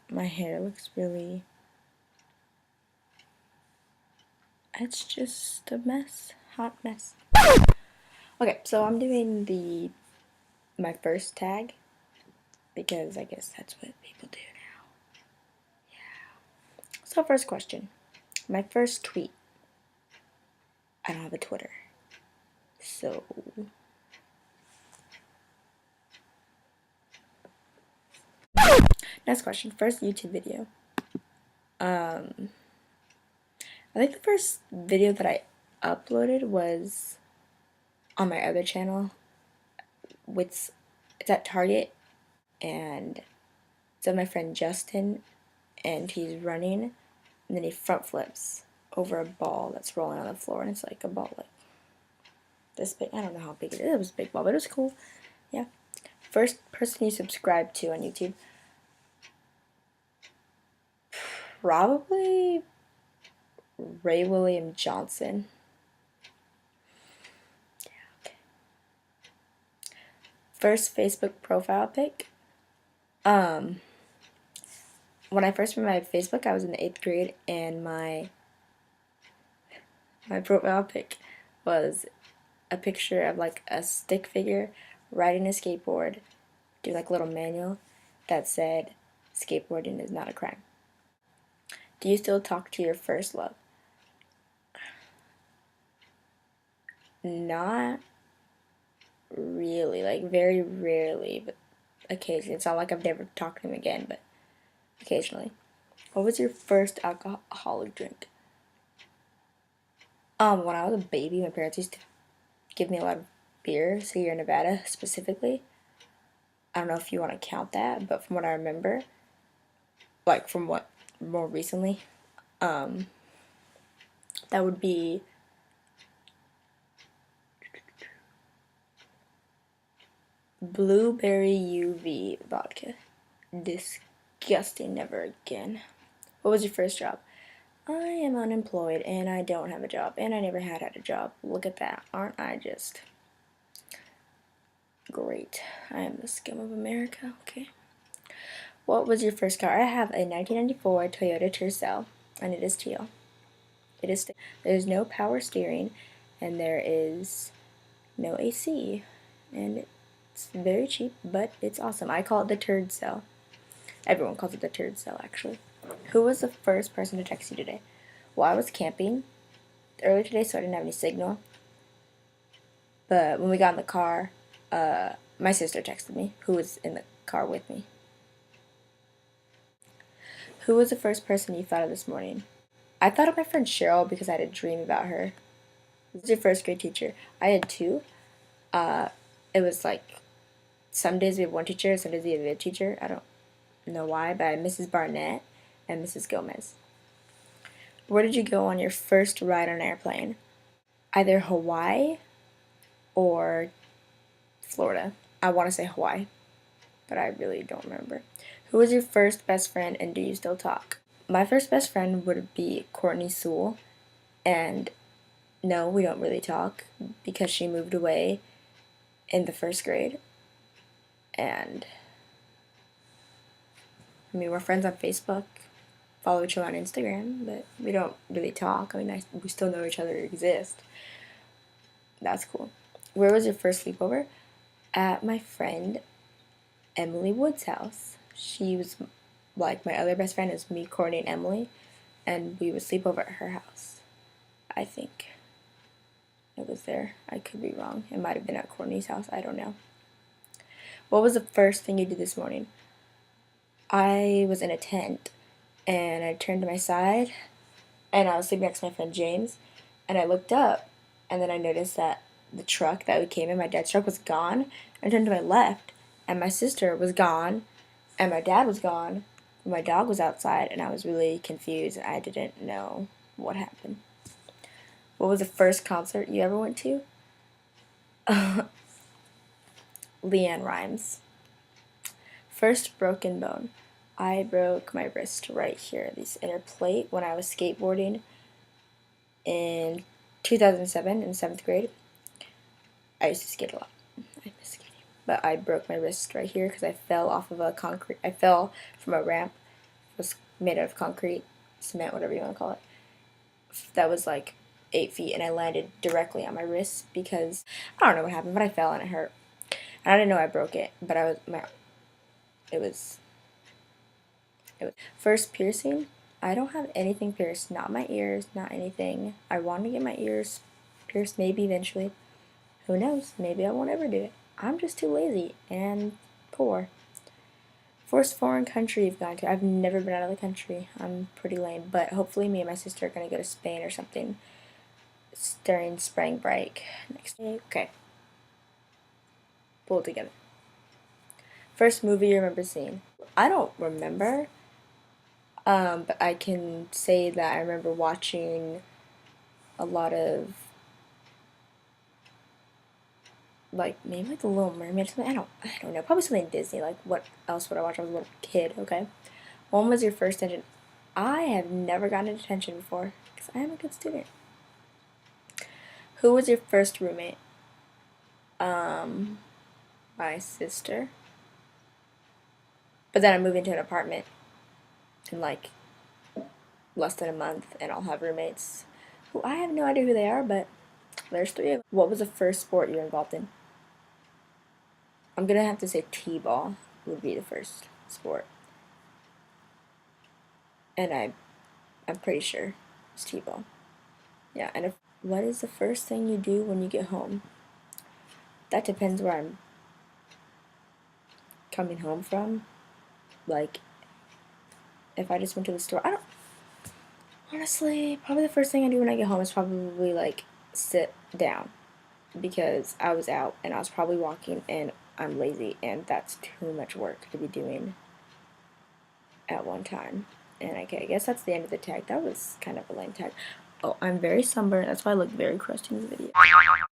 my hair looks really... It's just a mess. Hot mess. Okay, so I'm doing my first tag because I guess that's what people do now. Yeah. So first question. My first tweet. I don't have a Twitter. So next question. First YouTube video. I think the first video that I uploaded was on my other channel. It's at Target, and it's of my friend Justin, and he's running, and then he front flips over a ball that's rolling on the floor, and it's like a ball like this big. I don't know how big it is. It was a big ball, but it was cool. Yeah. First person you subscribed to on YouTube. Probably Ray William Johnson. Yeah, okay. First Facebook profile pic. When I first made my Facebook, I was in the 8th grade, and my profile pic was a picture of like a stick figure riding a skateboard, doing like a little manual that said, "Skateboarding is not a crime." Do you still talk to your first love? Not really, like very rarely, but occasionally. It's not like I've never talked to him again, but occasionally. What was your first alcoholic drink? When I was a baby, my parents used to give me a lot of beer, Sierra Nevada specifically. I don't know if you want to count that, but from what I remember, like from what more recently, that would be blueberry UV vodka. Disgusting, never again. What was your first job? I am unemployed and I don't have a job and I never had a job. Look at that. Aren't I just great? I am the scum of America. Okay. What was your first car? I have a 1994 Toyota Tercel, and it is teal. It is. There's no power steering, and there is no AC, and it's very cheap, but it's awesome. I call it the turd cell. Everyone calls it the turd cell, actually. Who was the first person to text you today? Well, I was camping earlier today, so I didn't have any signal. But when we got in the car, my sister texted me, who was in the car with me. Who was the first person you thought of this morning? I thought of my friend Cheryl because I had a dream about her. Who was your first grade teacher? I had two. It was like some days we have one teacher, some days we have a teacher. I don't know why, but I had Mrs. Barnett and Mrs. Gomez. Where did you go on your first ride on an airplane? Either Hawaii or Florida. I want to say Hawaii, but I really don't remember. Who was your first best friend and do you still talk? My first best friend would be Courtney Sewell, and no, we don't really talk because she moved away in the first grade. And I mean, we're friends on Facebook, follow each other on Instagram, but we don't really talk. I mean, we still know each other exist. That's cool. Where was your first sleepover? At my friend Emily Wood's house. She was like my other best friend is me, Courtney, and Emily, and we would sleep over at her house. I think it was there. I could be wrong. It might have been at Courtney's house. I don't know. What was the first thing you did this morning? I was in a tent, and I turned to my side, and I was sleeping next to my friend James, and I looked up, and then I noticed that the truck that we came in, my dad's truck, was gone. I turned to my left, and my sister was gone, and my dad was gone. My dog was outside, and I was really confused. I didn't know what happened. What was the first concert you ever went to? LeAnn Rimes. First broken bone. I broke my wrist right here, this inner plate, when I was skateboarding in 2007 in 7th grade. I used to skate a lot. I miss skating. But I broke my wrist right here because I fell off of a concrete. I fell from a ramp was made out of concrete, cement, whatever you want to call it. That was like 8 feet, and I landed directly on my wrist because I don't know what happened, but I fell and it hurt. And I didn't know I broke it, but it was first piercing. I don't have anything pierced, not my ears, not anything. I want to get my ears pierced maybe eventually. Who knows? Maybe I won't ever do it. I'm just too lazy and poor. First foreign country you've gone to. I've never been out of the country. I'm pretty lame, but hopefully me and my sister are gonna go to Spain or something during spring break next week. Okay. Pull it together. First movie you remember seeing? I don't remember, but I can say that I remember watching a lot of like maybe like The Little Mermaid or something. I don't know. Probably something Disney. Like what else would I watch? I was a little kid. Okay. When was your first detention? I have never gotten a detention before because I am a good student. Who was your first roommate? My sister. But then I moved into an apartment in like less than a month, and I'll have roommates who I have no idea who they are, but there's 3 of them. What was the first sport you were involved in? I'm gonna have to say T-ball would be the first sport. And I'm pretty sure it's T-ball. Yeah, and what is the first thing you do when you get home? That depends where I'm coming home from. Like, if I just went to the store, I don't, honestly, probably the first thing I do when I get home is probably like sit down because I was out and I was probably walking and I'm lazy and that's too much work to be doing at one time. And okay, I guess that's the end of the tag. That was kind of a lame tag. Oh, I'm very sunburned. That's why I look very crusty in this video.